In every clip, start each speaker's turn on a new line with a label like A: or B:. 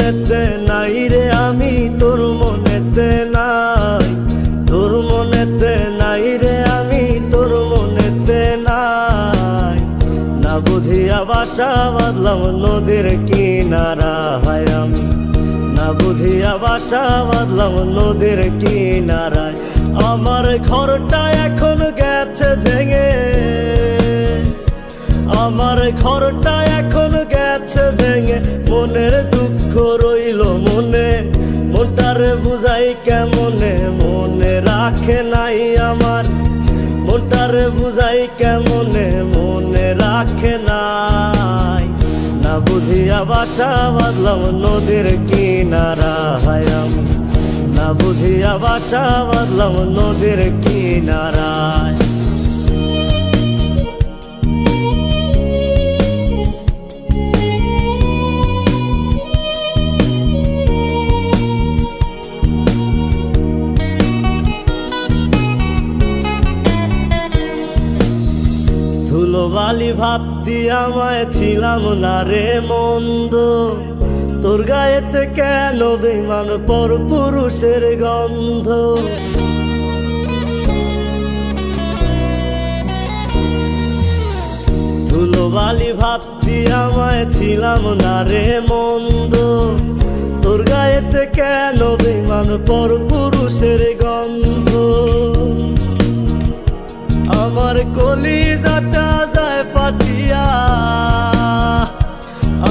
A: মনেতে নাই রে আমি তোর মনেতে নাই, তোর মনেতে নাই রে আমি তোর মনেতে নাই। না বুঝিয়া বাসা বাঁধলাম নদীর কিনারা হায় আমি, না বুঝিয়া বাসা বাঁধলাম নদীর কিনারায়। আমার ঘরটা এখন গেছে ভেঙে, আমার ঘরটা এখন গেছে ভেঙে, মনের দুঃখ রইল মনে, মনটারে বুঝাই কেমনে, মনে রাখে নাই আমার, মনটারে বুঝাই কেমনে, মনে রাখে নাই। না বুঝিয়া বাসা বাঁধলাম নদীর কিনারা হায় আমি, না বুঝিয়া বাসা বাঁধলাম নদীর কিনারায়। ধুলোবালি ভাবতি আমায় ছিলাম না রে মন্দ, তোর গায়েতে কেন বেমান পর পুরুষের গন্ধ। ধুলোবালি ভাবতি আমায় ছিলাম না রে মন্দ, তোর গায়েতে কেন বেমান পর পুরুষের গন্ধ। আমার কলিজাটা যায় ফাটিয়া,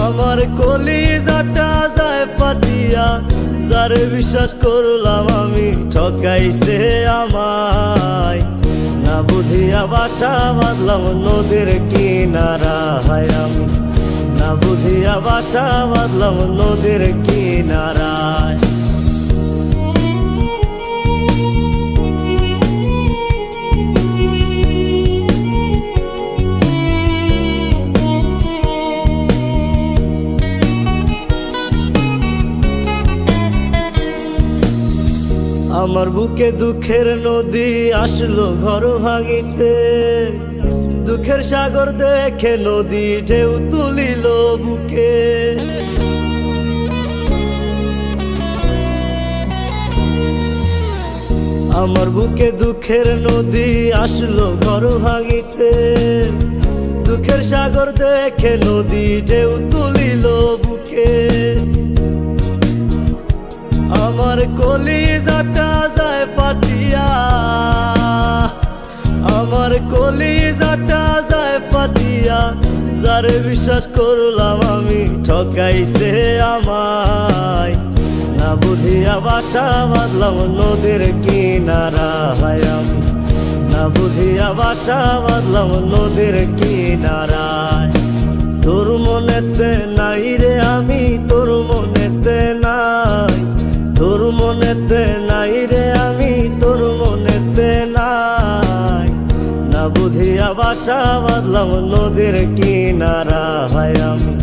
A: আমার কলিজাটা যায় ফাটিয়া, যারে বিশ্বাস করলাম আমি ঠকাইছে আমায়। না বুঝিয়া বাসা বাঁধলাম নদীর কিনারা হায় আমি, না বুঝিয়া বাসা বাঁধলাম নদীর কিনারায়। আমার বুকে দুঃখের নদী আসলো ঘর ভাঙিতে, দুঃখের সাগর দেখে নদী ঢেউ তুলিল বুকে। আমার বুকে দুঃখের নদী আসলো ঘর ভাঙিতে, দুঃখের সাগর দেখে নদী ঢেউ তুলিল বুকে। আমার কলিজাটা যায় ফাটিয়া, আমার কলিজাটা যায় ফাটিয়া, যারে বিশ্বাস করলাম আমি ঠকাইছে আমায়। না বুঝিয়া বাসা বাঁধলাম নদীর কিনারা হায় আমি, না বুঝিয়া বাসা বাঁধলাম নদীর কিনারায়। তোর মনেতে নাই রে আমি তোর মনেতে নাই, তোর মনেতে নাই রে আমি তোর মনেতে নাই। না বুঝিয়া বাসা বাঁধলাম নদীর কিনারা হায় আমি,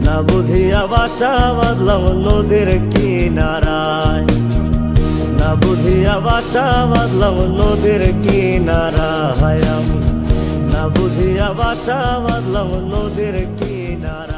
A: না বুঝিয়া বাসা বাঁধলাম নদীর কিনারায়। না বুঝিয়া বাসা বাঁধলাম নদীর কিনারা হায় আমি, না বুঝিয়া বাসা বাঁধলাম নদীর কিনারা।